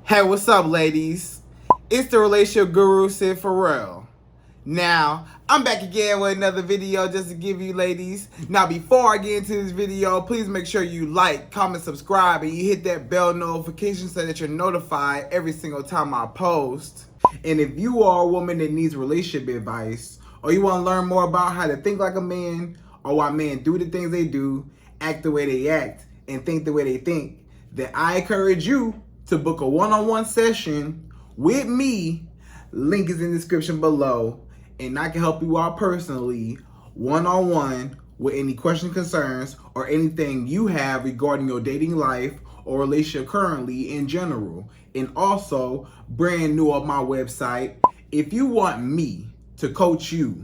Hey, what's up, ladies? It's the relationship guru, Sydd Ferrell. Now, I'm back again with another video just to give you ladies. Now, before I get into this video, please make sure you like, comment, subscribe, and you hit that bell notification so that you're notified every single time I post. And if you are a woman that needs relationship advice, or you want to learn more about how to think like a man, or why men do the things they do, act the way they act, and think the way they think, then I encourage you to book a one-on-one session with me. Link is in the description below, and I can help you out personally, one-on-one, with any questions, concerns, or anything you have regarding your dating life or relationship currently in general. And also, brand new on my website, if you want me to coach you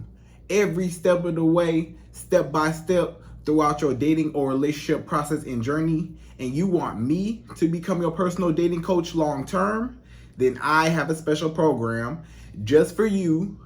every step of the way, step by step, throughout your dating or relationship process and journey, and you want me to become your personal dating coach long term, then I have a special program just for you.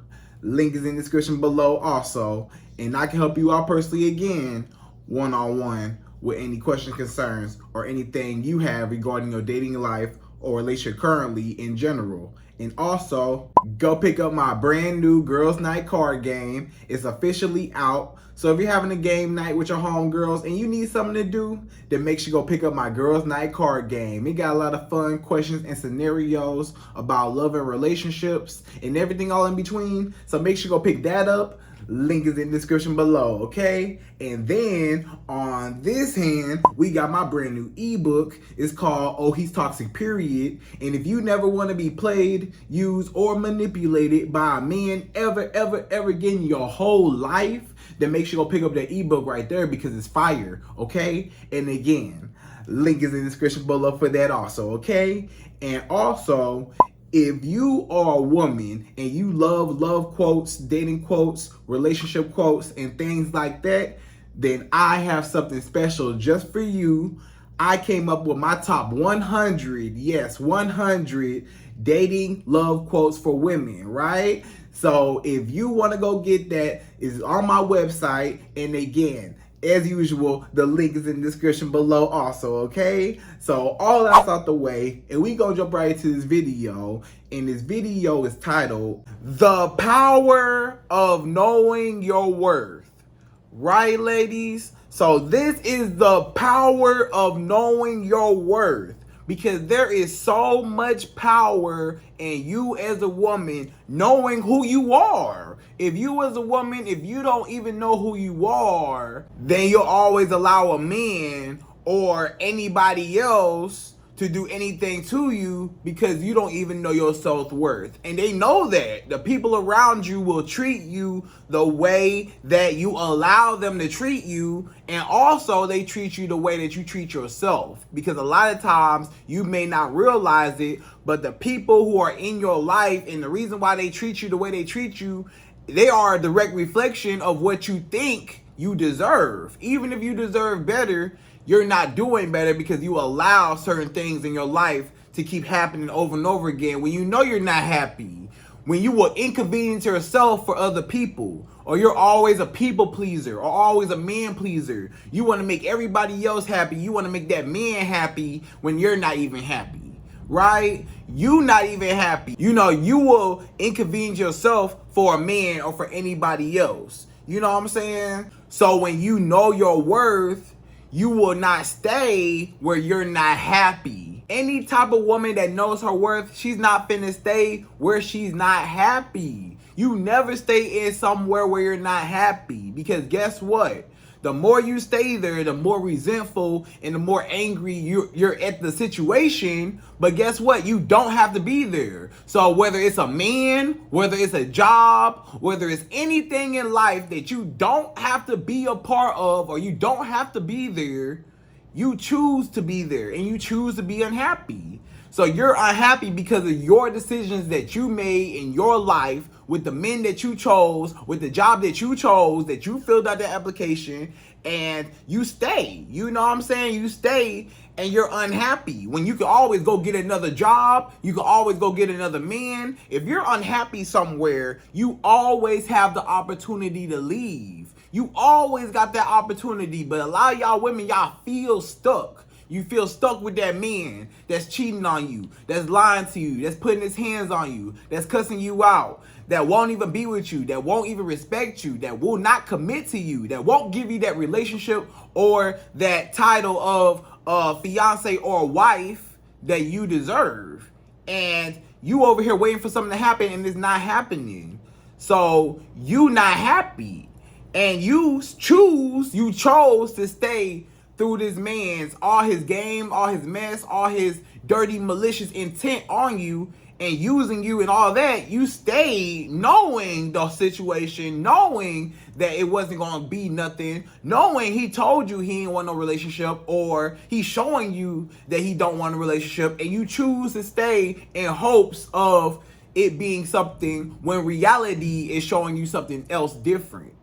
Link is in the description below also, and I can help you out personally again, one-on-one, with any questions, concerns, or anything you have regarding your dating life or relationship currently in general. And also, go pick up my brand new Girls Night card game. It's officially out. So if you're having a game night with your homegirls and you need something to do, then make sure you go pick up my Girls Night card game. It got a lot of fun questions and scenarios about love and relationships and everything all in between. So make sure you go pick that up. Link is in the description below, okay? And then on this hand, we got my brand new ebook. It's called Oh, He's Toxic, Period. And if you never want to be played, used, or manipulated by a man ever again in your whole life, then make sure you go pick up that ebook right there because it's fire, okay? And again, link is in the description below for that also, okay? And also, if you are a woman and you love quotes, dating quotes, relationship quotes, and things like that, then I have something special just for you. I came up with my top 100, yes, 100 dating love quotes for women, right? So if you want to go get that, it's on my website. And again, as usual, the link is in the description below also, okay? So all that's out the way, and we gonna jump right into this video. And this video is titled, The Power of Knowing Your Worth. Right, ladies? So this is the power of knowing your worth. Because there is so much power in you as a woman knowing who you are. If you as a woman, if you don't even know who you are, then you'll always allow a man or anybody else to do anything to you because you don't even know your self-worth. And they know that. The people around you will treat you the way that you allow them to treat you, and also they treat you the way that you treat yourself. Because a lot of times you may not realize it, but the people who are in your life and the reason why they treat you the way they treat you, they are a direct reflection of what you think you deserve. Even if you deserve better, you're not doing better because you allow certain things in your life to keep happening over and over again when you know you're not happy. When you will inconvenience yourself for other people, or you're always a people pleaser or always a man pleaser. You want to make everybody else happy. You want to make that man happy when you're not even happy, right? You not even happy. You know, you will inconvenience yourself for a man or for anybody else. You know what I'm saying? So when you know your worth, you will not stay where you're not happy. Any type of woman that knows her worth, she's not finna stay where she's not happy. You never stay in somewhere where you're not happy, because guess what? The more you stay there, the more resentful and the more angry you're at the situation. But guess what? You don't have to be there. So whether it's a man, whether it's a job, whether it's anything in life that you don't have to be a part of, or you don't have to be there, you choose to be there and you choose to be unhappy. So you're unhappy because of your decisions that you made in your life, with the men that you chose, with the job that you chose, that you filled out the application, and you stay. You know what I'm saying? You stay and you're unhappy. When you can always go get another job, you can always go get another man. If you're unhappy somewhere, you always have the opportunity to leave. You always got that opportunity, but a lot of y'all women, y'all feel stuck. You feel stuck with that man that's cheating on you, that's lying to you, that's putting his hands on you, that's cussing you out, that won't even be with you, that won't even respect you, that will not commit to you, that won't give you that relationship or that title of fiance or wife that you deserve. And you over here waiting for something to happen and it's not happening. So you not happy. And you chose to stay through this man's, all his game, all his mess, all his dirty, malicious intent on you and using you and all that. You stayed knowing the situation, knowing that it wasn't going to be nothing, knowing he told you he didn't want no relationship, or he's showing you that he don't want a relationship, and you choose to stay in hopes of it being something when reality is showing you something else different.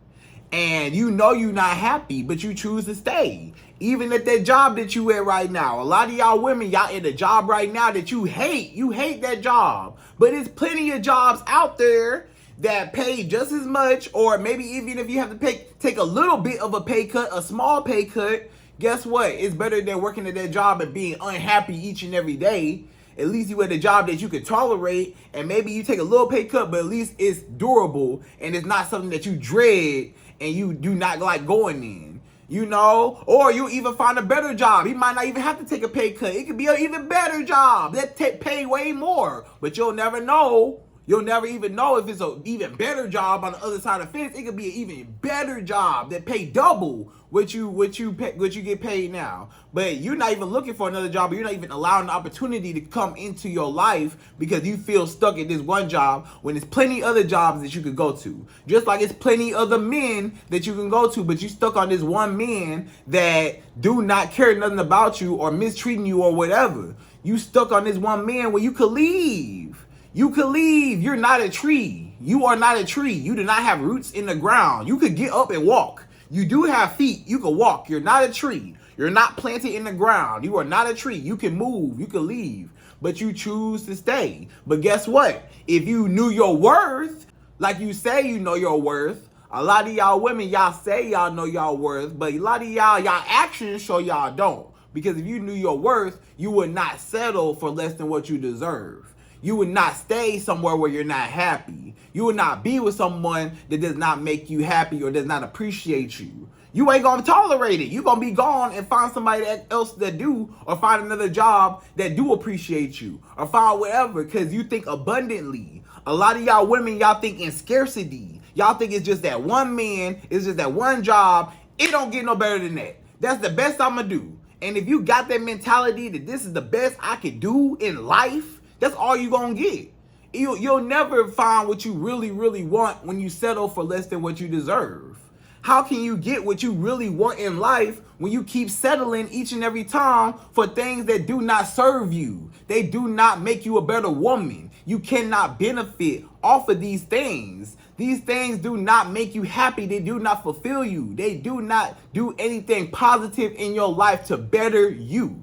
And you know you're not happy, but you choose to stay. Even at that job that you at right now. A lot of y'all women, y'all in a job right now that you hate. You hate that job. But there's plenty of jobs out there that pay just as much, or maybe even if you have to take a little bit of a pay cut, a small pay cut, guess what? It's better than working at that job and being unhappy each and every day. At least you at a job that you could tolerate, and maybe you take a little pay cut, but at least it's durable and it's not something that you dread and you do not like going in, you know? Or you even find a better job. You might not even have to take a pay cut. It could be an even better job that pay way more, but you'll never know. You'll never even know if it's an even better job on the other side of the fence. It could be an even better job that pay double what you get paid now. But you're not even looking for another job, or you're not even allowing the opportunity to come into your life because you feel stuck at this one job when there's plenty other jobs that you could go to. Just like it's plenty other men that you can go to, but you stuck on this one man that do not care nothing about you or mistreating you or whatever. You stuck on this one man where you could leave. You could leave. You're not a tree. You are not a tree. You do not have roots in the ground. You could get up and walk. You do have feet. You can walk. You're not a tree. You're not planted in the ground. You are not a tree. You can move. You can leave. But you choose to stay. But guess what? If you knew your worth, like you say you know your worth, a lot of y'all women, y'all say y'all know y'all worth, but a lot of y'all actions show y'all don't. Because if you knew your worth, you would not settle for less than what you deserve. You would not stay somewhere where you're not happy. You would not be with someone that does not make you happy or does not appreciate you. You ain't gonna tolerate it. You're gonna be gone and find somebody else that do, or find another job that do appreciate you, or find whatever, because you think abundantly. A lot of y'all women, y'all think in scarcity. Y'all think it's just that one man, it's just that one job. It don't get no better than that. That's the best I'm gonna do. And if you got that mentality that this is the best I could do in life, that's all you're going to get. You'll never find what you really, really want when you settle for less than what you deserve. How can you get what you really want in life when you keep settling each and every time for things that do not serve you? They do not make you a better woman. You cannot benefit off of these things. These things do not make you happy. They do not fulfill you. They do not do anything positive in your life to better you.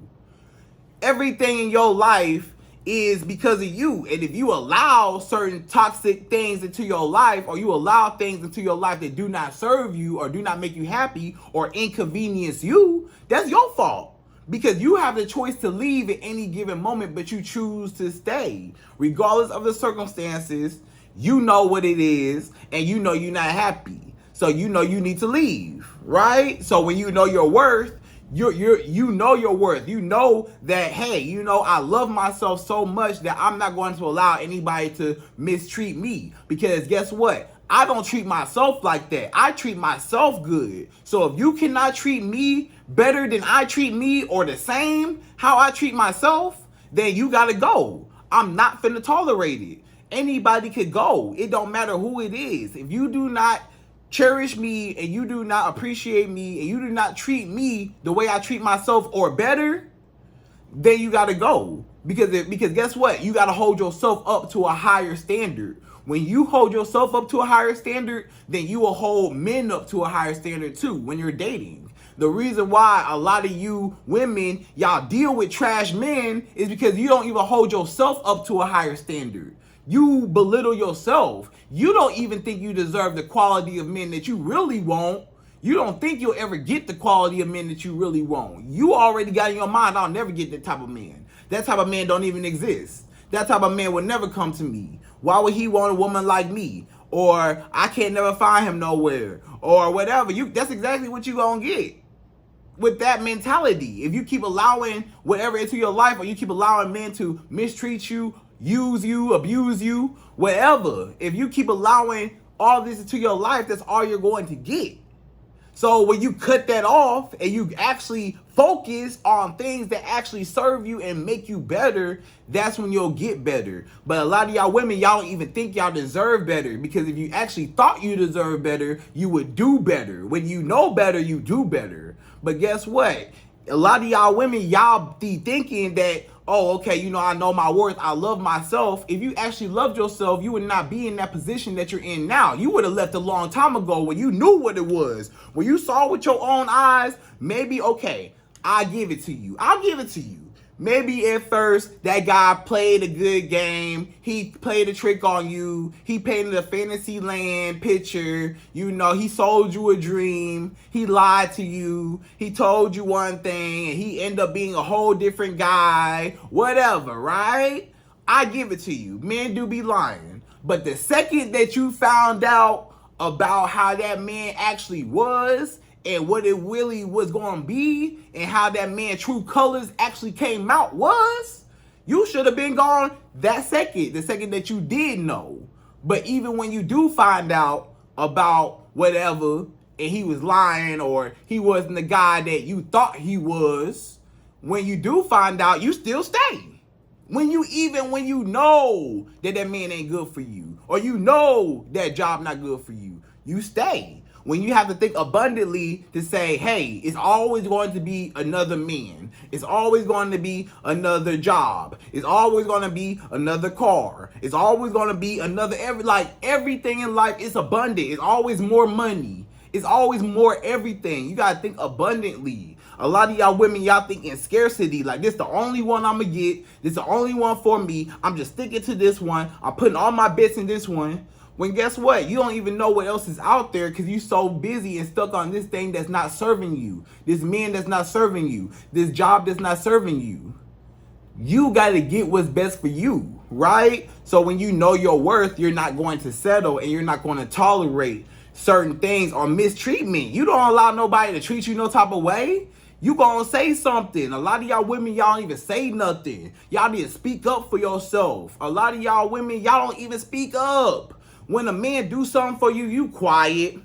Everything in your life is because of you. And if you allow certain toxic things into your life, or you allow things into your life that do not serve you or do not make you happy or inconvenience you, that's your fault. Because you have the choice to leave at any given moment, but you choose to stay. Regardless of the circumstances, you know what it is, and you know you're not happy. So you know you need to leave, right? So when you know your worth, you know your worth. You know that, hey, you know, I love myself so much that I'm not going to allow anybody to mistreat me. Because guess what? I don't treat myself like that. I treat myself good. So if you cannot treat me better than I treat me, or the same how I treat myself, then you gotta go. I'm not finna tolerate it. Anybody could go. It don't matter who it is. If you do not cherish me, and you do not appreciate me, and you do not treat me the way I treat myself or better, then you gotta go. Because guess what? You gotta hold yourself up to a higher standard. When you hold yourself up to a higher standard, then you will hold men up to a higher standard too when you're dating. The reason why a lot of you women, y'all deal with trash men is because you don't even hold yourself up to a higher standard. You belittle yourself. You don't even think you deserve the quality of men that you really want. You don't think you'll ever get the quality of men that you really want. You already got in your mind, I'll never get that type of man. That type of man don't even exist. That type of man would never come to me. Why would he want a woman like me? Or I can't never find him nowhere. Or whatever. That's exactly what you gonna get with that mentality. If you keep allowing whatever into your life, or you keep allowing men to mistreat you, use you, abuse you, whatever. If you keep allowing all this into your life, that's all you're going to get. So when you cut that off and you actually focus on things that actually serve you and make you better, that's when you'll get better. But a lot of y'all women, y'all don't even think y'all deserve better, because if you actually thought you deserve better, you would do better. When you know better, you do better. But guess what? A lot of y'all women, y'all be thinking that, oh, okay, you know, I know my worth, I love myself. If you actually loved yourself, you would not be in that position that you're in now. You would have left a long time ago when you knew what it was. When you saw with your own eyes, maybe, okay, I'll give it to you. I'll give it to you. Maybe at first that guy played a good game. He played a trick on you. He painted a fantasy land picture. You know, he sold you a dream. He lied to you. He told you one thing and he ended up being a whole different guy. Whatever, right? I give it to you. Men do be lying. But the second that you found out about how that man actually was, and what it really was going to be, and how that man's true colors actually came out was, you should have been gone that second, the second that you did know. But even when you do find out about whatever, and he was lying, or he wasn't the guy that you thought he was, when you do find out, you still stay. When you know that man ain't good for you, or you know that job not good for you, you stay. When you have to think abundantly to say, hey, it's always going to be another man. It's always going to be another job. It's always going to be another car. It's always going to be another, everything in life is abundant. It's always more money. It's always more everything. You got to think abundantly. A lot of y'all women, y'all think in scarcity. Like, this the only one I'm going to get. This the only one for me. I'm just sticking to this one. I'm putting all my bets in this one. When guess what? You don't even know what else is out there because you're so busy and stuck on this thing that's not serving you. This man that's not serving you. This job that's not serving you. You got to get what's best for you, right? So when you know your worth, you're not going to settle and you're not going to tolerate certain things or mistreatment. You don't allow nobody to treat you no type of way. You gonna say something. A lot of y'all women, y'all don't even say nothing. Y'all need to speak up for yourself. A lot of y'all women, y'all don't even speak up. When a man do something for you, you quiet.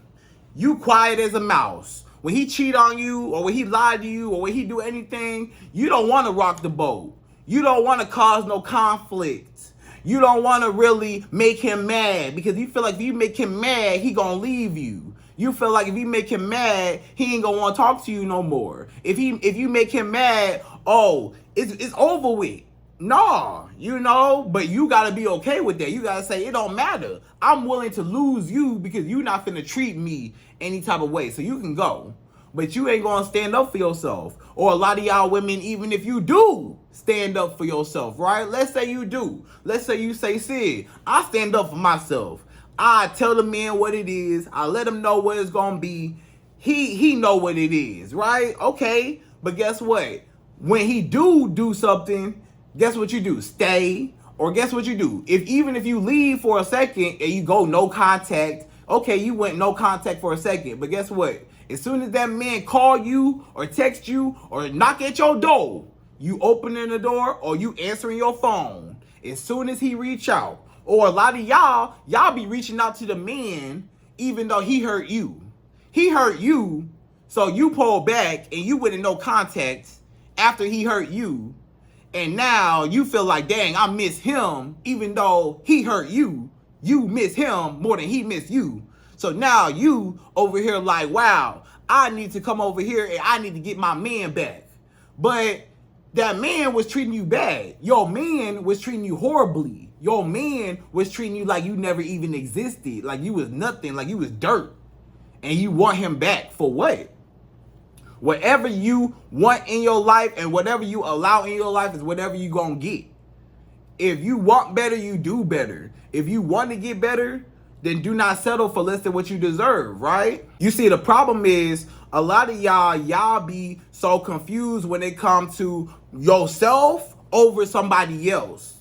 You quiet as a mouse. When he cheat on you, or when he lie to you, or when he do anything, you don't want to rock the boat. You don't want to cause no conflict. You don't want to really make him mad, because you feel like if you make him mad, he gonna leave you. You feel like if you make him mad, he ain't gonna want to talk to you no more. If you make him mad, oh, it's over with. No, you know, but you got to be okay with that. You got to say, it don't matter. I'm willing to lose you because you're not finna treat me any type of way. So you can go, but you ain't going to stand up for yourself. Or a lot of y'all women, even if you do stand up for yourself, right? Let's say you do. Let's say you say, Sid, I stand up for myself. I tell the man what it is. I let him know what it's going to be. He know what it is, right? Okay, but guess what? When he do something, guess what you do? Stay. Or guess what you do? Even if you leave for a second and you go no contact, okay, you went no contact for a second, but guess what? As soon as that man call you or text you or knock at your door, you opening the door or you answering your phone. As soon as he reach out. Or a lot of y'all be reaching out to the man even though he hurt you. He hurt you, so you pull back and you went in no contact after he hurt you. And now you feel like, dang, I miss him, even though he hurt you. You miss him more than he missed you. So now you over here like, wow, I need to come over here and I need to get my man back. But that man was treating you bad. Your man was treating you horribly. Your man was treating you like you never even existed. Like you was nothing, like you was dirt. And you want him back for what? Whatever you want in your life and whatever you allow in your life is whatever you gonna get. If you want better, you do better. If you want to get better, then do not settle for less than what you deserve, right? You see, the problem is a lot of y'all be so confused when it comes to yourself over somebody else.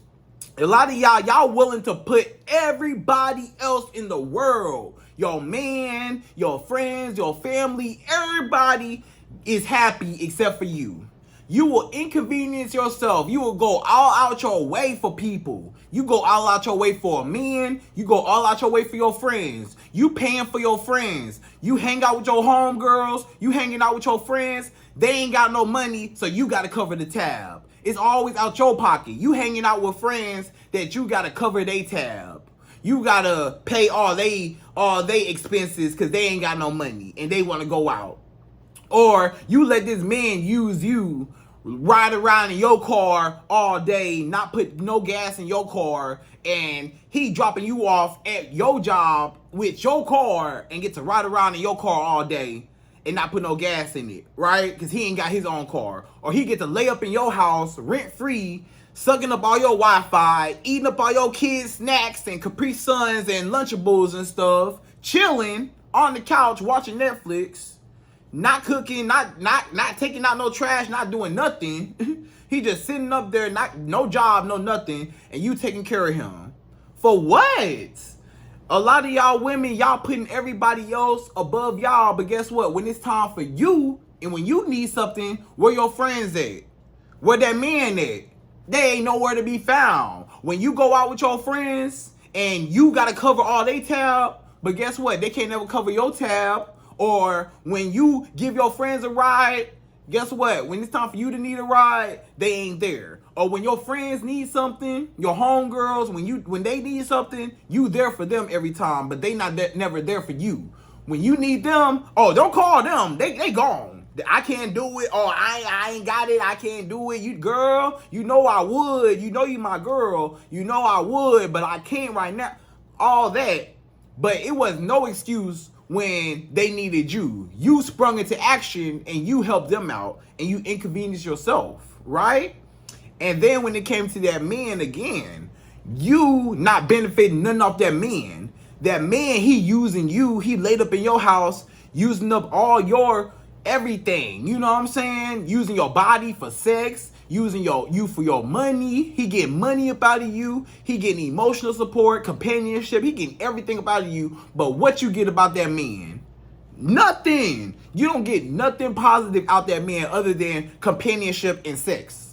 A lot of y'all willing to put everybody else in the world, your man, your friends, your family, everybody is happy except for you. You will inconvenience yourself. You will go all out your way for people. You go all out your way for a man. You go all out your way for your friends. You paying for your friends. You hang out with your homegirls. You hanging out with your friends. They ain't got no money, so you got to cover the tab. It's always out your pocket. You hanging out with friends that you got to cover their tab. You got to pay all they expenses because they ain't got no money and they want to go out. Or you let this man use you, ride around in your car all day, not put no gas in your car, and he dropping you off at your job with your car and get to ride around in your car all day and not put no gas in it, right? Because he ain't got his own car. Or he get to lay up in your house rent-free, sucking up all your Wi-Fi, eating up all your kids' snacks and Capri Suns and Lunchables and stuff, chilling on the couch watching Netflix. Not cooking, not taking out no trash, not doing nothing. He just sitting up there, no job, no nothing, and you taking care of him. For what? A lot of y'all women, y'all putting everybody else above y'all, but guess what? When it's time for you, and when you need something, where your friends at? Where that man at? They ain't nowhere to be found. When you go out with your friends, and you gotta cover all they tab, but guess what? They can't never cover your tab. Or when you give your friends a ride, guess what? When it's time for you to need a ride, they ain't there. Or when your friends need something, your homegirls, when they need something, you there for them every time, but they never there for you. When you need them, oh, don't call them. They gone. I can't do it. Oh, I ain't got it. I can't do it. You girl, you know I would. You know you my girl. You know I would, but I can't right now. All that. But it was no excuse when they needed you. You sprung into action and you helped them out and you inconvenienced yourself, right? And then when it came to that man again, you not benefiting nothing off that man. That man, he using you. He laid up in your house, using up all your everything. You know what I'm saying? Using your body for sex, using you for your money. He getting money up out of you. He getting emotional support, companionship. He getting everything up out of you. But what you get about that man? Nothing. You don't get nothing positive out that man other than companionship and sex.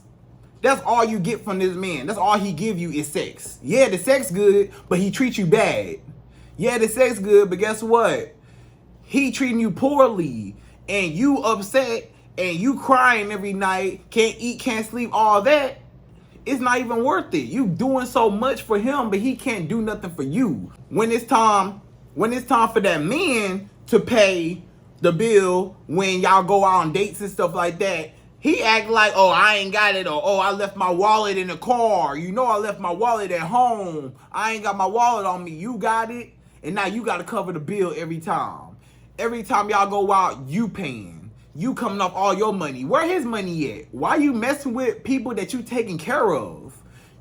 That's all you get from this man. That's all he give you is sex. Yeah, the sex good, but he treats you bad. Yeah, the sex good, but guess what? He treating you poorly and you upset and you crying every night, can't eat, can't sleep, all that. It's not even worth it. You doing so much for him, but he can't do nothing for you. When it's time for that man to pay the bill, when y'all go out on dates and stuff like that, he act like, oh, I ain't got it, or oh, I left my wallet in the car. You know I left my wallet at home. I ain't got my wallet on me. You got it, and now you got to cover the bill every time. Every time y'all go out, you paying. You coming off all your money. Where his money at? Why you messing with people that you taking care of?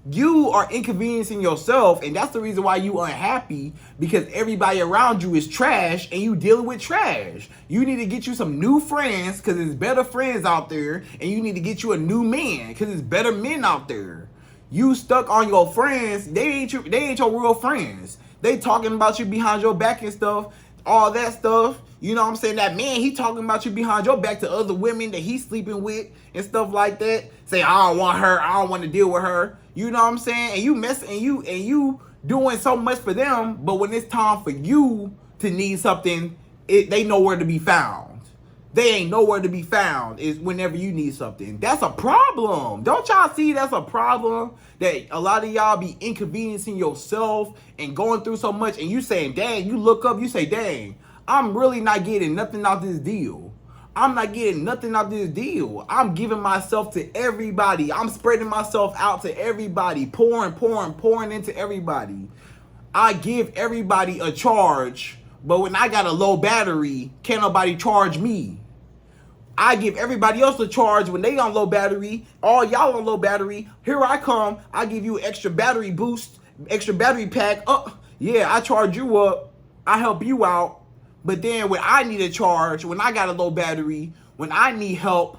You are inconveniencing yourself, and that's the reason why you unhappy, because everybody around you is trash and you dealing with trash. You need to get you some new friends because there's better friends out there, and you need to get you a new man because there's better men out there. You stuck on your friends, they ain't your real friends. They talking about you behind your back and stuff, all that stuff. You know what I'm saying? That man, he talking about you behind your back to other women that he's sleeping with and stuff like that. Say, I don't want her, I don't want to deal with her. You know what I'm saying? And you messing and you doing so much for them, but when it's time for you to need something, they nowhere to be found. They ain't nowhere to be found is whenever you need something. That's a problem. Don't y'all see that's a problem? That a lot of y'all be inconveniencing yourself and going through so much, and you saying, dang, you look up, you say, dang, I'm really not getting nothing out this deal. I'm not getting nothing out this deal. I'm giving myself to everybody. I'm spreading myself out to everybody. Pouring into everybody. I give everybody a charge, but when I got a low battery, can't nobody charge me. I give everybody else a charge when they on low battery. All y'all on low battery. Here I come. I give you extra battery boost, extra battery pack. Yeah, I charge you up, I help you out, but then when I need a charge, when I got a low battery, when I need help,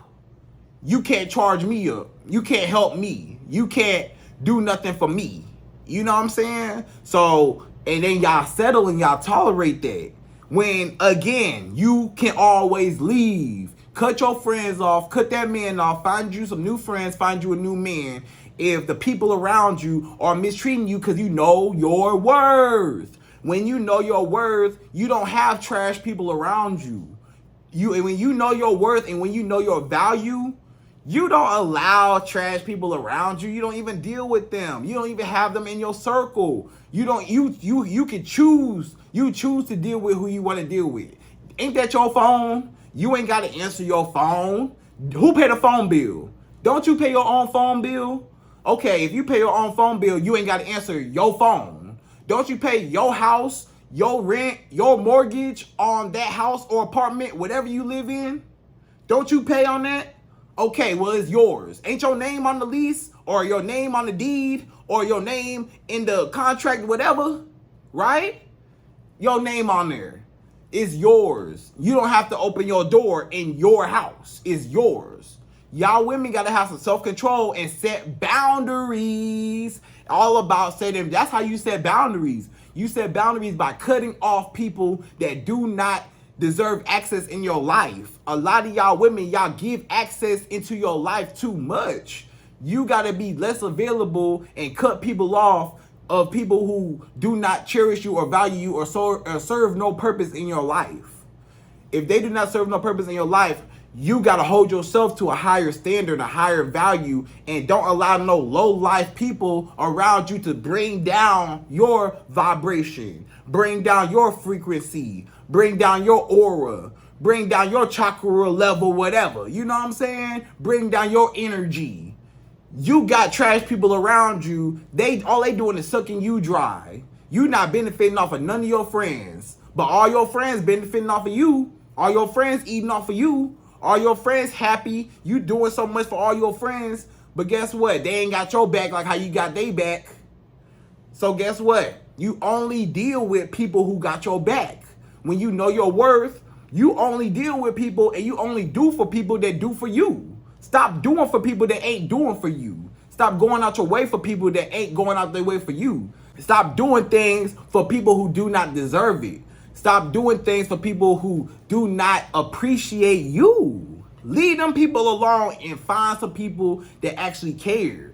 you can't charge me up. You can't help me. You can't do nothing for me. You know what I'm saying? So, and then y'all settle and y'all tolerate that. When, again, you can always leave. Cut your friends off. Cut that man off. Find you some new friends. Find you a new man. If the people around you are mistreating you because you know your worth. When you know your worth, you don't have trash people around you. And when you know your worth and when you know your value, you don't allow trash people around you. You don't even deal with them. You don't even have them in your circle. You can choose. You choose to deal with who you want to deal with. Ain't that your phone? You ain't got to answer your phone. Who pay the phone bill? Don't you pay your own phone bill? Okay, if you pay your own phone bill, you ain't got to answer your phone. Don't you pay your house, your rent, your mortgage on that house or apartment, whatever you live in? Don't you pay on that? Okay, well, it's yours. Ain't your name on the lease or your name on the deed or your name in the contract, whatever, right? Your name on there. It's yours. You don't have to open your door in your house. It's yours. Y'all women got to have some self-control and set boundaries. All about setting, that's how you set boundaries. You set boundaries by cutting off people that do not deserve access in your life. A lot of y'all women, y'all give access into your life too much. You gotta be less available and cut people off of people who do not cherish you or value you or serve no purpose in your life. If they do not serve no purpose in your life, you gotta hold yourself to a higher standard, a higher value, and don't allow no low life people around you to bring down your vibration, bring down your frequency, bring down your aura, bring down your chakra level, whatever. You know what I'm saying? Bring down your energy. You got trash people around you. All they doing is sucking you dry. You not benefiting off of none of your friends, but all your friends benefiting off of you. All your friends eating off of you. All your friends happy. You doing so much for all your friends, but guess what? They ain't got your back like how you got they back. So guess what? You only deal with people who got your back. When you know your worth, you only deal with people and you only do for people that do for you. Stop doing for people that ain't doing for you. Stop going out your way for people that ain't going out their way for you. Stop doing things for people who do not deserve it. Stop doing things for people who do not appreciate you. Leave them people alone and find some people that actually care.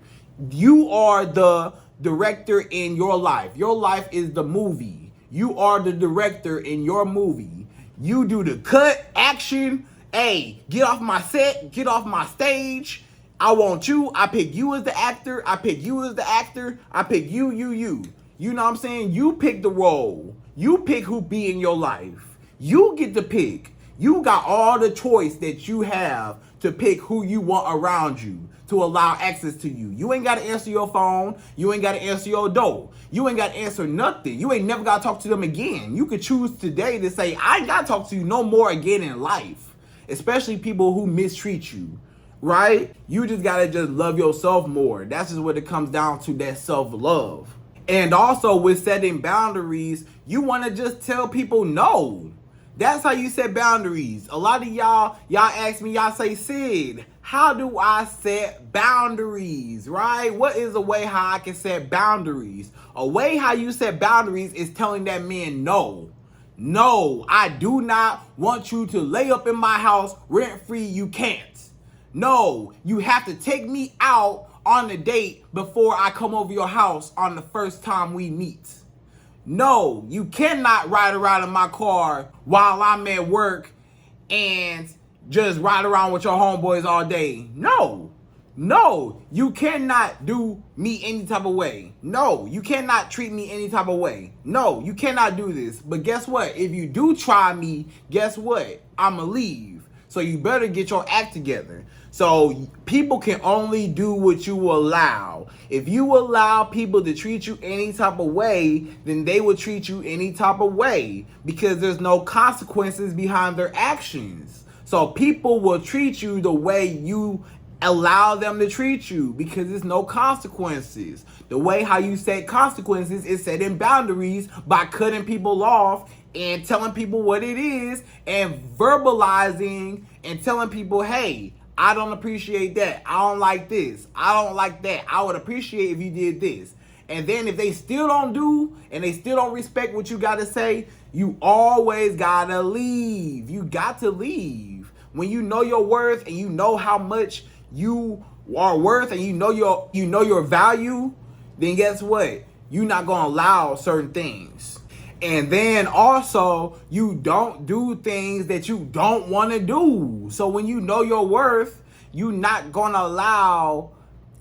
You are the director in your life. Your life is the movie. You are the director in your movie. You do the cut, action. Hey, get off my set, get off my stage. I want you. I pick you as the actor. I pick you as the actor. I pick you. You know what I'm saying? You pick the role. You pick who be in your life. You get to pick. You got all the choice that you have to pick who you want around you to allow access to you. You ain't got to answer your phone. You ain't got to answer your door. You ain't got to answer nothing. You ain't never got to talk to them again. You could choose today to say, I ain't got to talk to you no more again in life. Especially people who mistreat you, right? You just got to just love yourself more. That's just what it comes down to, that self-love. And also with setting boundaries, you want to just tell people no. That's how you set boundaries. A lot of y'all ask me, y'all say, Sid, how do I set boundaries, right? What is a way how I can set boundaries? A way how you set boundaries is telling that man no. No, I do not want you to lay up in my house rent-free. You can't. No, you have to take me out on a date before I come over your house on the first time we meet. No, you cannot ride around in my car while I'm at work and just ride around with your homeboys all day. No, you cannot do me any type of way. No, you cannot treat me any type of way. No, you cannot do this. But guess what? If you do try me, guess what? I'ma leave. So you better get your act together. So people can only do what you allow. If you allow people to treat you any type of way, then they will treat you any type of way because there's no consequences behind their actions. So people will treat you the way you allow them to treat you because there's no consequences. The way how you set consequences is setting boundaries by cutting people off and telling people what it is and verbalizing and telling people, hey, I don't appreciate that. I don't like this. I don't like that. I would appreciate if you did this. And then if they still don't do and they still don't respect what you got to say, you always got to leave. You got to leave. When you know your worth and you know how much you are worth and you know your value, then guess what? You're not going to allow certain things. And then also, you don't do things that you don't want to do. So when you know your worth, you're not going to allow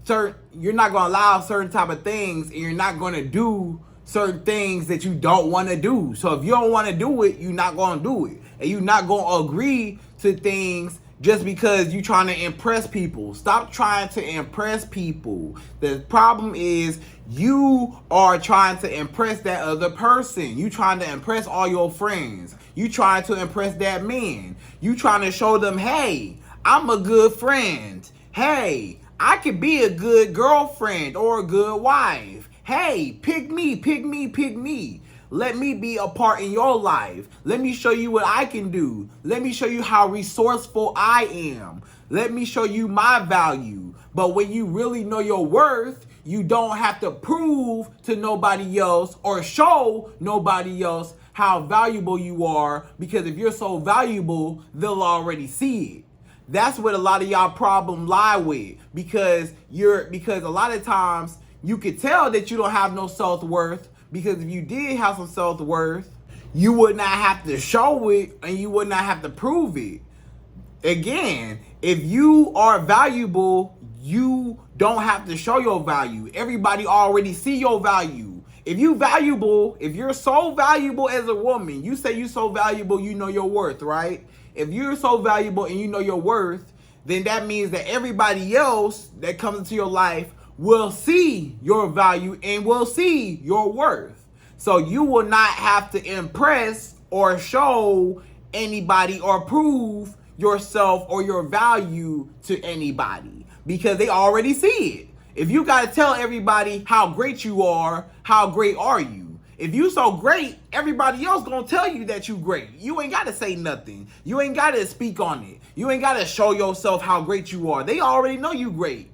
certain type of things, and you're not going to do certain things that you don't want to do. So if you don't want to do it, you're not going to do it. And you're not going to agree to things just because you're trying to impress people. Stop trying to impress people. The problem is you are trying to impress that other person. You trying to impress all your friends. You trying to impress that man. You trying to show them, hey, I'm a good friend. Hey, I could be a good girlfriend or a good wife. Hey, pick me, pick me, pick me. Let me be a part in your life. Let me show you what I can do. Let me show you how resourceful I am. Let me show you my value. But when you really know your worth, you don't have to prove to nobody else or show nobody else how valuable you are, because if you're so valuable, they'll already see it. That's what a lot of y'all problem lie with, because a lot of times you could tell that you don't have no self-worth, because if you did have some self-worth, you would not have to show it and you would not have to prove it. Again, if you are valuable, you don't have to show your value. Everybody already see your value. If you're so valuable as a woman, you say you're so valuable, you know your worth, right? If you're so valuable and you know your worth, then that means that everybody else that comes into your life will see your value and will see your worth. So you will not have to impress or show anybody or prove yourself or your value to anybody, because they already see it. If you got to tell everybody how great you are, how great are you? If you so great, everybody else gonna tell you that you great. You ain't got to say nothing. You ain't got to speak on it. You ain't got to show yourself how great you are. They already know you great.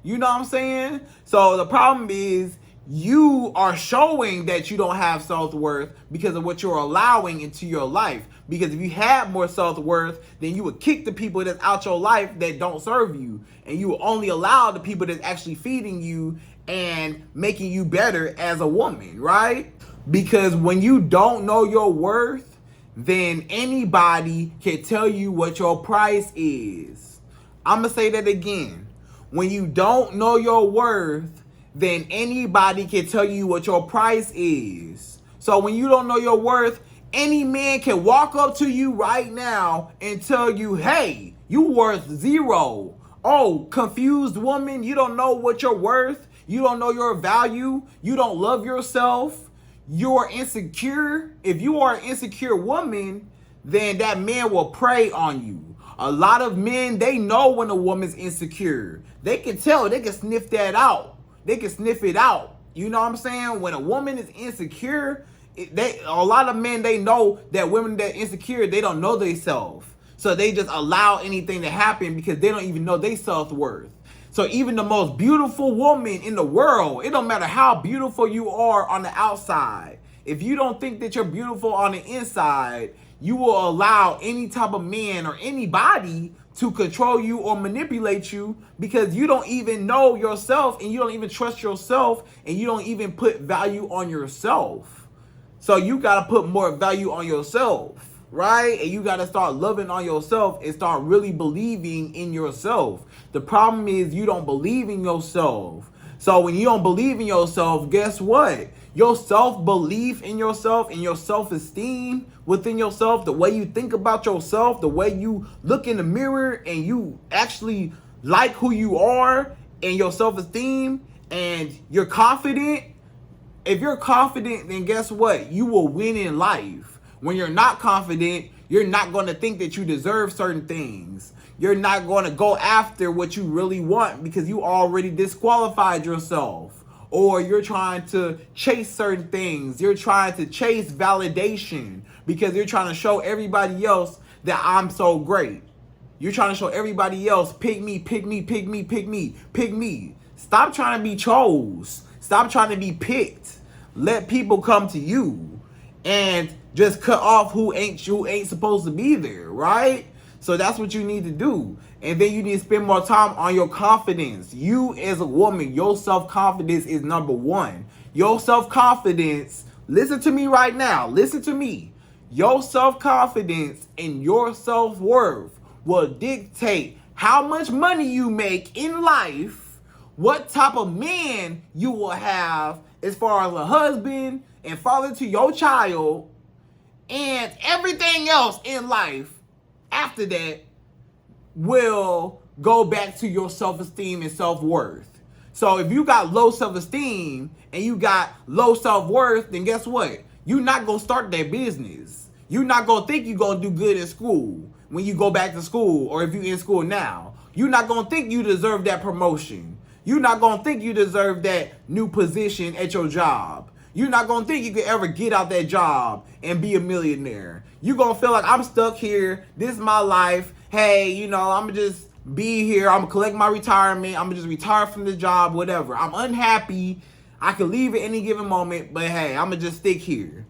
You know what I'm saying? So the problem is you are showing that you don't have self-worth because of what you're allowing into your life. Because if you had more self-worth, then you would kick the people that's out your life that don't serve you. And you will only allow the people that's actually feeding you and making you better as a woman, right? Because when you don't know your worth, then anybody can tell you what your price is. I'm going to say that again. When you don't know your worth, then anybody can tell you what your price is. So when you don't know your worth, any man can walk up to you right now and tell you, hey, you worth zero. Oh, confused woman, you don't know what you're worth. You don't know your value. You don't love yourself. You're insecure. If you are an insecure woman, then that man will prey on you. A lot of men, they know when a woman's insecure. They can tell, they can sniff that out. They can sniff it out. You know what I'm saying? When a woman is insecure, a lot of men, they know that women that are insecure, they don't know themselves. So they just allow anything to happen because they don't even know their self-worth. So even the most beautiful woman in the world, it don't matter how beautiful you are on the outside. If you don't think that you're beautiful on the inside, you will allow any type of man or anybody to control you or manipulate you, because you don't even know yourself and you don't even trust yourself and you don't even put value on yourself. So you got to put more value on yourself, right? And you got to start loving on yourself and start really believing in yourself. The problem is you don't believe in yourself. So when you don't believe in yourself, guess what? Your self-belief in yourself and your self-esteem within yourself, the way you think about yourself, the way you look in the mirror and you actually like who you are and your self-esteem and you're confident. If you're confident, then guess what? You will win in life. When you're not confident, You're not going to think that you deserve certain things. You're not going to go after what you really want because you already disqualified yourself. Or you're trying to chase certain things. You're trying to chase validation because you're trying to show everybody else that I'm so great. You're trying to show everybody else, pick me, pick me, pick me, pick me, pick me. Stop trying to be chose. Stop trying to be picked. Let people come to you and just cut off who ain't supposed to be there, right? So that's what you need to do. And then you need to spend more time on your confidence. You as a woman, your self-confidence is number one. Your self-confidence, listen to me right now. Listen to me. Your self-confidence and your self-worth will dictate how much money you make in life, what type of man you will have as far as a husband and father to your child, and everything else in life after that will go back to your self-esteem and self-worth. So if you got low self-esteem and you got low self-worth, then guess what? You're not going to start that business. You're not going to think you're going to do good in school when you go back to school, or if you're in school now. You're not going to think you deserve that promotion. You're not going to think you deserve that new position at your job. You're not going to think you could ever get out that job and be a millionaire. You're going to feel like, I'm stuck here. This is my life. Hey, you know, I'm going to just be here. I'm going to collect my retirement. I'm going to just retire from the job, whatever. I'm unhappy. I could leave at any given moment, but hey, I'm going to just stick here.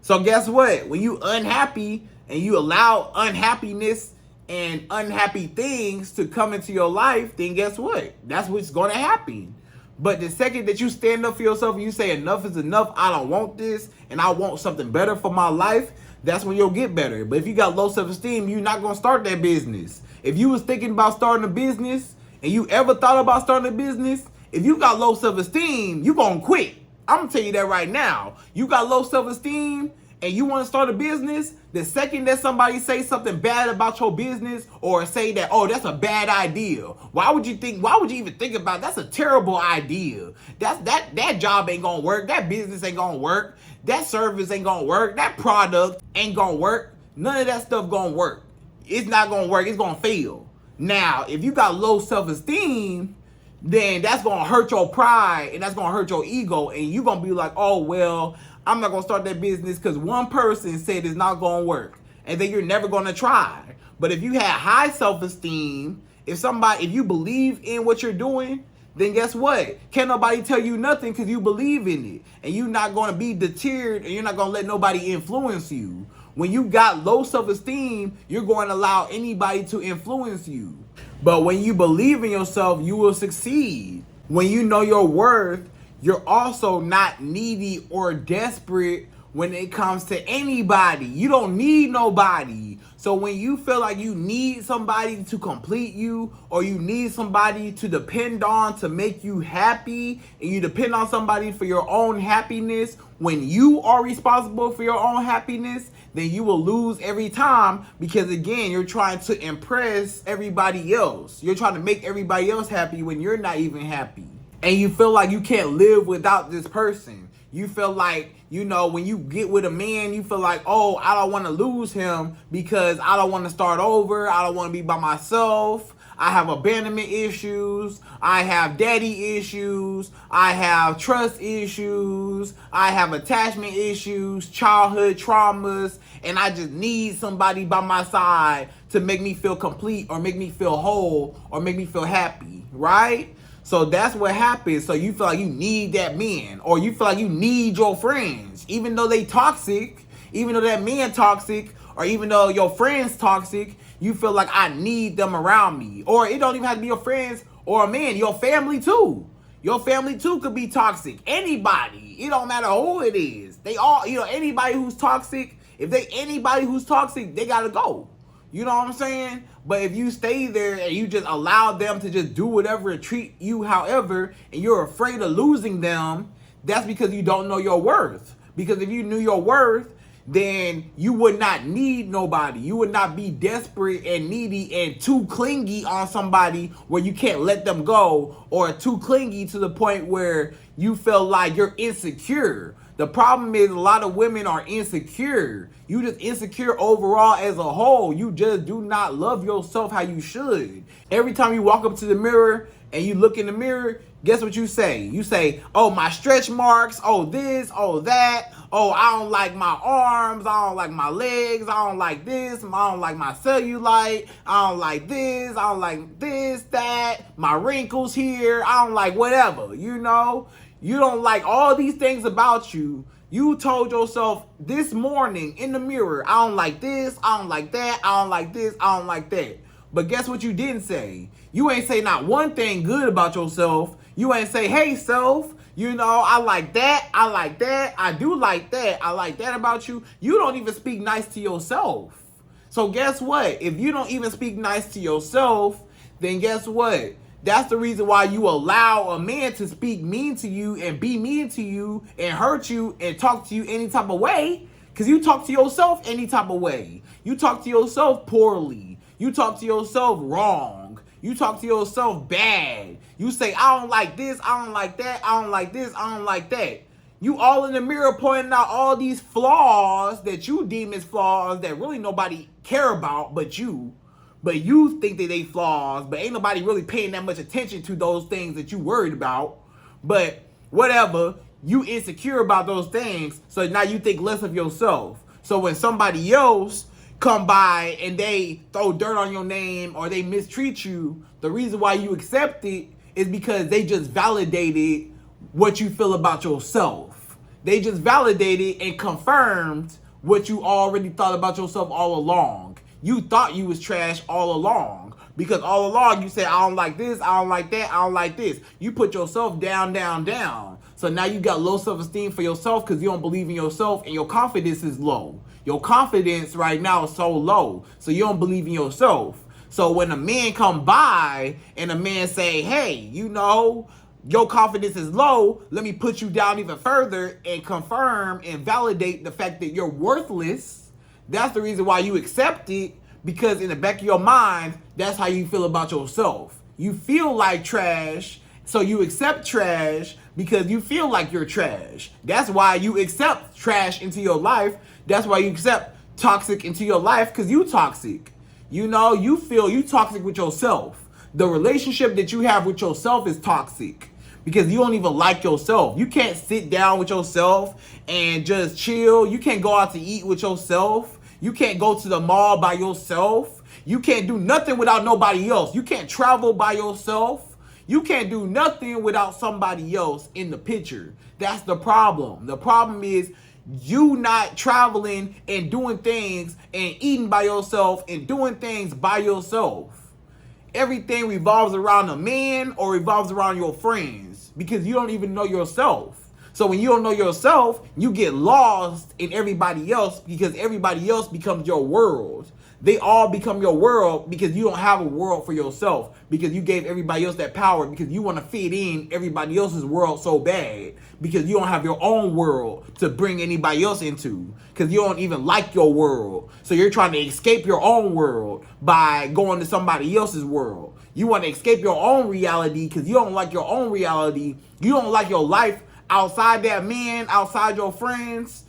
So guess what? When you unhappy and you allow unhappiness and unhappy things to come into your life, then guess what? That's what's going to happen. But the second that you stand up for yourself and you say enough is enough, I don't want this, and I want something better for my life, that's when you'll get better. But if you got low self-esteem, you're not going to start that business. If you was thinking about starting a business and you ever thought about starting a business, if you got low self-esteem, you're going to quit. I'm going to tell you that right now. You got low self-esteem and you want to start a business, the second that somebody say something bad about your business or say that, oh, that's a bad idea. Why would you even think about it? That's a terrible idea. That job ain't gonna work. That business ain't gonna work. That service ain't gonna work. That product ain't gonna work. None of that stuff gonna work. It's not gonna work. It's gonna fail. Now, if you got low self-esteem, then that's gonna hurt your pride and that's gonna hurt your ego, and you're gonna be like, oh, well, I'm not going to start that business because one person said it's not going to work. And then you're never going to try. But if you had high self-esteem, if you believe in what you're doing, then guess what? Can't nobody tell you nothing because you believe in it. And you're not going to be deterred and you're not going to let nobody influence you. When you got low self-esteem, you're going to allow anybody to influence you. But when you believe in yourself, you will succeed. When you know your worth, you're also not needy or desperate when it comes to anybody. You don't need nobody. So when you feel like you need somebody to complete you, or you need somebody to depend on to make you happy, and you depend on somebody for your own happiness, when you are responsible for your own happiness, then you will lose every time because, again, you're trying to impress everybody else. You're trying to make everybody else happy when you're not even happy. And you feel like you can't live without this person. You feel like, you know, when you get with a man, you feel like, oh, I don't want to lose him because I don't want to start over. I don't want to be by myself. I have abandonment issues. I have daddy issues. I have trust issues. I have attachment issues, childhood traumas. And I just need somebody by my side to make me feel complete or make me feel whole or make me feel happy, right? So that's what happens. So you feel like you need that man, or you feel like you need your friends, even though they toxic, even though that man toxic, or even though your friend's toxic, you feel like I need them around me. Or it don't even have to be your friends or a man, your family too. Your family too could be toxic. Anybody, it don't matter who it is. They all, you know, anybody who's toxic, anybody who's toxic, they gotta go. You know what I'm saying? But if you stay there and you just allow them to just do whatever and treat you however, and you're afraid of losing them, that's because you don't know your worth. Because if you knew your worth, then you would not need nobody. You would not be desperate and needy and too clingy on somebody where you can't let them go, or too clingy to the point where you feel like you're insecure. The problem is a lot of women are insecure. You just insecure overall as a whole. You just do not love yourself how you should. Every time you walk up to the mirror and you look in the mirror, guess what you say? You say, oh, my stretch marks, oh, this, oh, that. Oh, I don't like my arms, I don't like my legs, I don't like this, I don't like my cellulite, I don't like this, I don't like this, that, my wrinkles here, I don't like whatever, you know? You don't like all these things about you. You told yourself this morning in the mirror, I don't like this, I don't like that, I don't like this, I don't like that. But guess what you didn't say? You ain't say not one thing good about yourself. You ain't say, hey, self, you know, I like that, I like that, I do like that, I like that about you. You don't even speak nice to yourself. So guess what? If you don't even speak nice to yourself, then guess what? That's the reason why you allow a man to speak mean to you and be mean to you and hurt you and talk to you any type of way. Because you talk to yourself any type of way. You talk to yourself poorly. You talk to yourself wrong. You talk to yourself bad. You say, I don't like this, I don't like that, I don't like this, I don't like that. You all in the mirror pointing out all these flaws that you deem as flaws that really nobody care about but you. But you think that they flaws, but ain't nobody really paying that much attention to those things that you worried about. But whatever, you insecure about those things, so now you think less of yourself. So when somebody else come by and they throw dirt on your name or they mistreat you, the reason why you accept it is because they just validated what you feel about yourself. They just validated and confirmed what you already thought about yourself all along. You thought you was trash all along because all along you said, I don't like this, I don't like that, I don't like this. You put yourself down, down, down. So now you got low self-esteem for yourself because you don't believe in yourself and your confidence is low. Your confidence right now is so low, so you don't believe in yourself. So when a man come by and a man say, hey, you know, your confidence is low, let me put you down even further and confirm and validate the fact that you're worthless. That's the reason why you accept it, because in the back of your mind, that's how you feel about yourself. You feel like trash, so you accept trash because you feel like you're trash. That's why you accept trash into your life. That's why you accept toxic into your life, because you toxic. You know, you feel you toxic with yourself. The relationship that you have with yourself is toxic because you don't even like yourself. You can't sit down with yourself and just chill. You can't go out to eat with yourself. You can't go to the mall by yourself. You can't do nothing without nobody else. You can't travel by yourself. You can't do nothing without somebody else in the picture. That's the problem. The problem is you not traveling and doing things and eating by yourself and doing things by yourself. Everything revolves around a man or revolves around your friends because you don't even know yourself. So when you don't know yourself, you get lost in everybody else because everybody else becomes your world. They all become your world because you don't have a world for yourself, because you gave everybody else that power, because you want to fit in everybody else's world so bad, because you don't have your own world to bring anybody else into, because you don't even like your world. So you're trying to escape your own world by going to somebody else's world. You want to escape your own reality because you don't like your own reality. You don't like your life outside that man, outside your friends.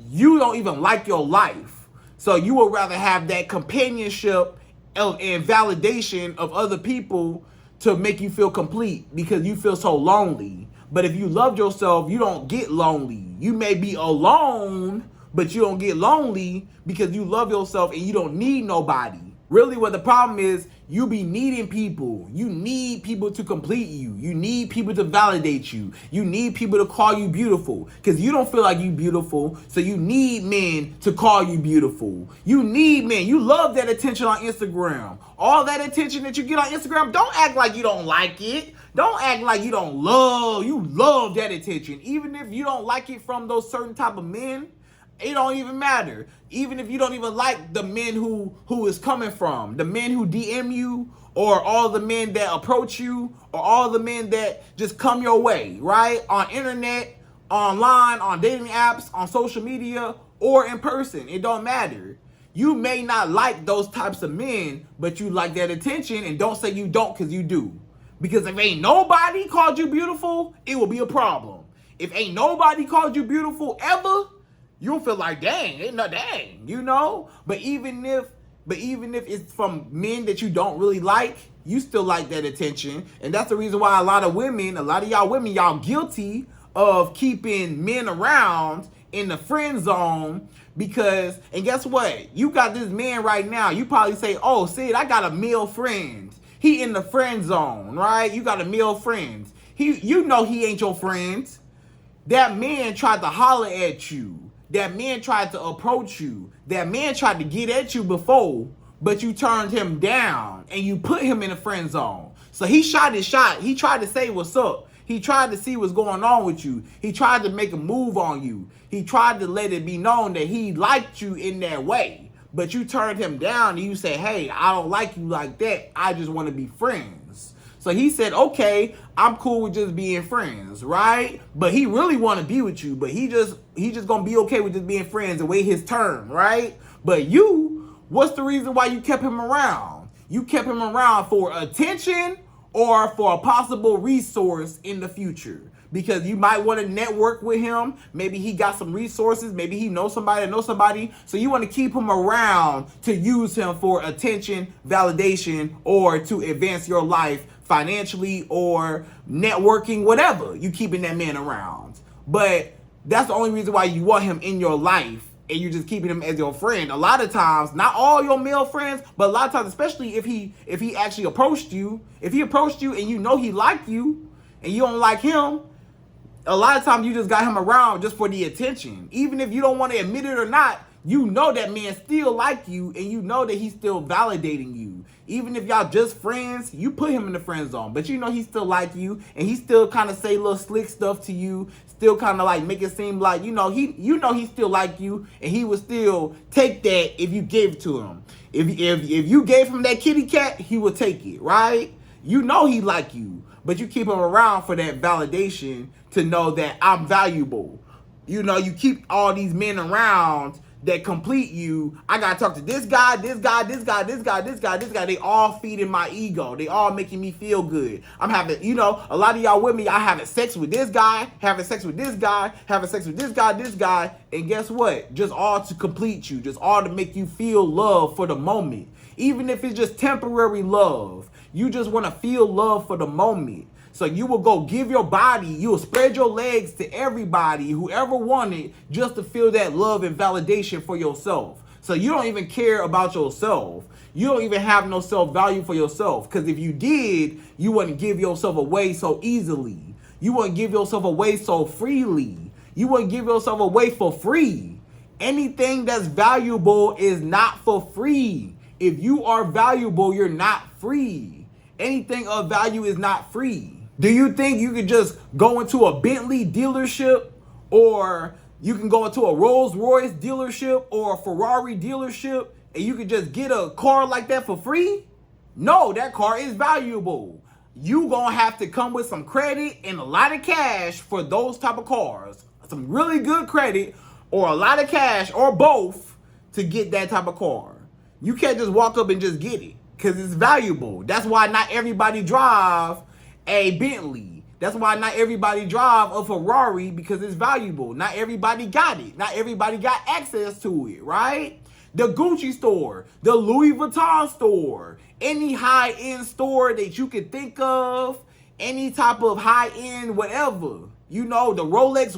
You don't even like your life. So you would rather have that companionship and validation of other people to make you feel complete because you feel so lonely. But if you love yourself, you don't get lonely. You may be alone, but you don't get lonely because you love yourself and you don't need nobody. Really what the problem is, you be needing people. You need people to complete you. You need people to validate you. You need people to call you beautiful because you don't feel like you beautiful. So you need men to call you beautiful. You need men. You love that attention on Instagram. All that attention that you get on Instagram, don't act like you don't like it. Don't act like you don't love. You love that attention. Even if you don't like it from those certain type of men, it don't even matter. Even if you don't even like the men who is coming from, the men who DM you, or all the men that approach you, or all the men that just come your way, right? On internet, online, on dating apps, on social media, or in person. It don't matter. You may not like those types of men, but you like that attention, and don't say you don't, because you do. Because if ain't nobody called you beautiful, it will be a problem. If ain't nobody called you beautiful ever, you'll feel like, dang, ain't no dang, you know? But even if it's from men that you don't really like, you still like that attention. And that's the reason why a lot of y'all women, y'all guilty of keeping men around in the friend zone. Because, and guess what? You got this man right now. You probably say, oh, Sid, I got a male friend. He in the friend zone, right? You got a male friend. You know he ain't your friend. That man tried to holler at you. That man tried to approach you. That man tried to get at you before, but you turned him down and you put him in the friend zone. So he shot his shot. He tried to say what's up. He tried to see what's going on with you. He tried to make a move on you. He tried to let it be known that he liked you in that way. But you turned him down and you said, hey, I don't like you like that. I just want to be friends. So he said, okay, I'm cool with just being friends, right? But he really want to be with you, but he just going to be okay with just being friends and wait his turn, right? But you, what's the reason why you kept him around? You kept him around for attention or for a possible resource in the future. Because you might want to network with him. Maybe he got some resources. Maybe he knows somebody that knows somebody. So you want to keep him around to use him for attention, validation, or to advance your life financially or networking, whatever. You keeping that man around. But that's the only reason why you want him in your life. And you're just keeping him as your friend. A lot of times, not all your male friends, but a lot of times, especially if he actually approached you, if he approached you and you know he liked you and you don't like him, a lot of times you just got him around just for the attention. Even if you don't want to admit it or not, you know that man still like you and you know that he's still validating you. Even if y'all just friends, you put him in the friend zone, but you know he still like you and he still kind of say little slick stuff to you, still kind of like make it seem like, he still like you and he would still take that if you gave it to him. If you gave him that kitty cat, he would take it, right? You know he like you, but you keep him around for that validation to know that I'm valuable. You know, you keep all these men around that complete you. I gotta talk to this guy, this guy, this guy, this guy, this guy, this guy. They all feeding my ego. They all making me feel good. I'm having, a lot of y'all with me, I having sex with this guy, having sex with this guy, having sex with this guy. And guess what? Just all to complete you. Just all to make you feel love for the moment. Even if it's just temporary love. You just want to feel love for the moment. So you will go give your body, you will spread your legs to everybody, whoever wanted, just to feel that love and validation for yourself. So you don't even care about yourself. You don't even have no self-value for yourself. Because if you did, you wouldn't give yourself away so easily. You wouldn't give yourself away so freely. You wouldn't give yourself away for free. Anything that's valuable is not for free. If you are valuable, you're not free. Anything of value is not free. Do you think you could just go into a Bentley dealership, or you can go into a Rolls Royce dealership or a Ferrari dealership and you could just get a car like that for free? No, that car is valuable. You gonna have to come with some credit and a lot of cash for those type of cars. Some really good credit or a lot of cash or both to get that type of car. You can't just walk up and just get it because it's valuable. That's why not everybody drive a Bentley. That's why not everybody drive a Ferrari, because it's valuable. Not everybody got it. Not everybody got access to it, right? The Gucci store, the Louis Vuitton store, any high-end store that you could think of, any type of high-end whatever, the Rolex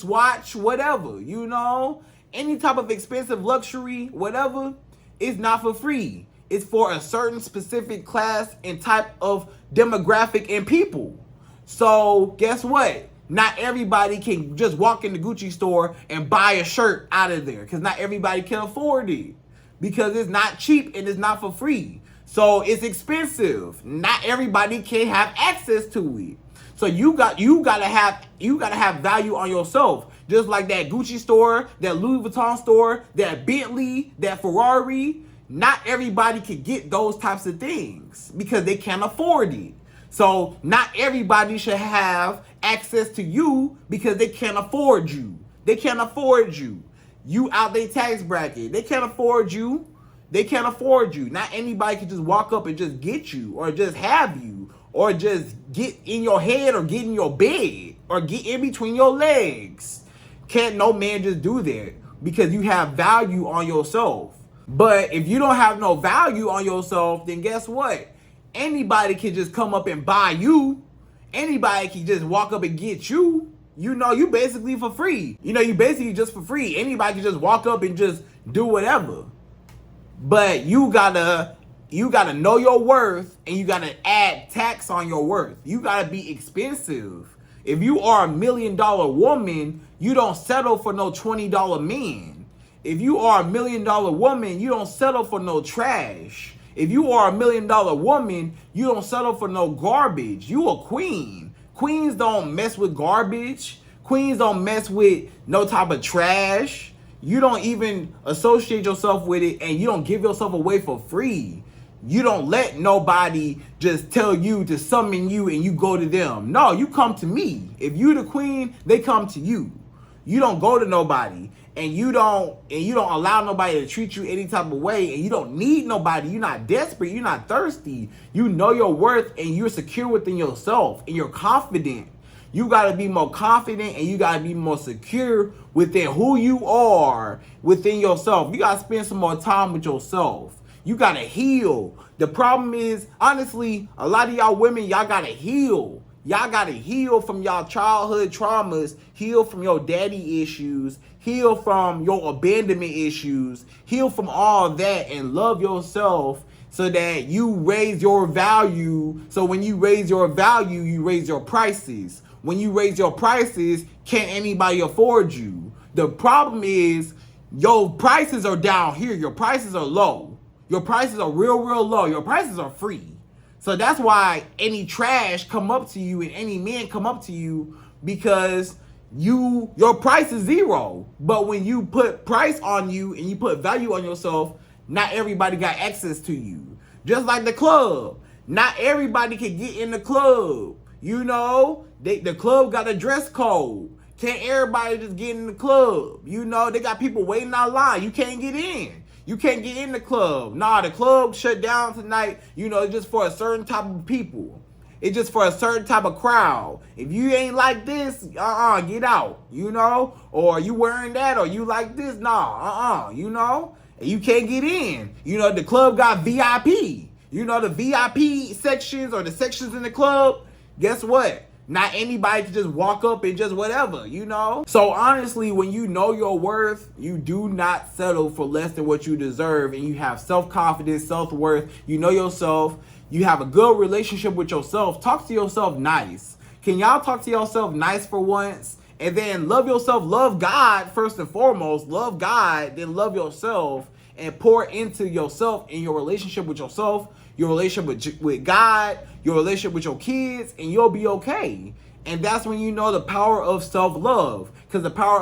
watch, whatever, any type of expensive luxury, whatever, it's not for free. It's for a certain specific class and type of demographic and people. So guess what? Not everybody can just walk in the Gucci store and buy a shirt out of there, because not everybody can afford it, because it's not cheap and it's not for free. So it's expensive. Not everybody can have access to it. So you gotta have value on yourself. Just like that Gucci store, that Louis Vuitton store, that Bentley, that Ferrari. Not everybody can get those types of things because they can't afford it. So not everybody should have access to you because they can't afford you. They can't afford you. You out their tax bracket. They can't afford you. They can't afford you. Not anybody can just walk up and just get you or just have you or just get in your head or get in your bed or get in between your legs. Can't no man just do that, because you have value on yourself. But if you don't have no value on yourself, then guess what? Anybody can just come up and buy you. Anybody can just walk up and get you. You know, you basically for free. You know, you basically just for free. Anybody can just walk up and just do whatever. But you gotta know your worth, and you gotta add tax on your worth. You gotta be expensive. If you are $1 million woman, you don't settle for no $20 man. If you are $1 million woman, you don't settle for no trash. If you are $1 million woman, you don't settle for no garbage. You a queen. Queens don't mess with garbage. Queens don't mess with no type of trash. You don't even associate yourself with it, and you don't give yourself away for free. You don't let nobody just tell you to summon you and you go to them. No, you come to me. If you the queen, they come to you. You don't go to nobody, and you don't allow nobody to treat you any type of way, and you don't need nobody. You're not desperate. You're not thirsty. You know your worth, and you're secure within yourself, and you're confident. You got to be more confident, and you got to be more secure within who you are within yourself. You got to spend some more time with yourself. You got to heal. The problem is, honestly, a lot of y'all women, y'all got to heal. Y'all got to heal from y'all childhood traumas, heal from your daddy issues, heal from your abandonment issues, heal from all that, and love yourself so that you raise your value. So when you raise your value, you raise your prices. When you raise your prices, can't anybody afford you? The problem is, your prices are down here. Your prices are low. Your prices are real low. Your prices are free. So that's why any trash come up to you and any man come up to you, because your price is zero. But when you put price on you and you put value on yourself, not everybody got access to you. Just like the club. Not everybody can get in the club. You know, the club got a dress code. Can't everybody just get in the club? You know, they got people waiting online. You can't get in. You can't get in the club. Nah, the club shut down tonight. You know, it's just for a certain type of people. It's just for a certain type of crowd. If you ain't like this, get out. You know? Or you wearing that, or you like this, nah, you know? And you can't get in. You know, the club got VIP. You know, the VIP sections or the sections in the club, guess what? Not anybody can just walk up and just whatever, you know? So honestly, when you know your worth, you do not settle for less than what you deserve, and you have self-confidence, self-worth, you know yourself, you have a good relationship with yourself. Talk to yourself nice. Can y'all talk to yourself nice for once? And then love yourself, love God first and foremost, love God, then love yourself, and pour into yourself and your relationship with yourself, your relationship with God, your relationship with your kids, and you'll be okay. And that's when you know the power of self-love, because the power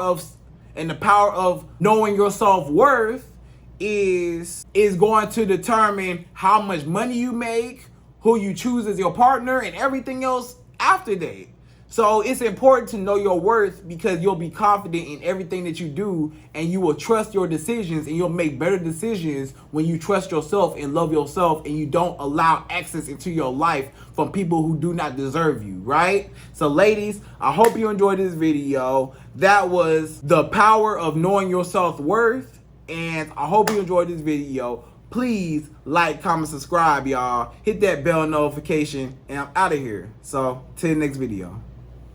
of knowing your self-worth is going to determine how much money you make, who you choose as your partner, and everything else after that. So it's important to know your worth, because you'll be confident in everything that you do, and you will trust your decisions, and you'll make better decisions when you trust yourself and love yourself, and you don't allow access into your life from people who do not deserve you, right? So ladies, I hope you enjoyed this video. That was the power of knowing your self-worth, and I hope you enjoyed this video. Please like, comment, subscribe, y'all. Hit that bell notification, and I'm out of here. So till the next video.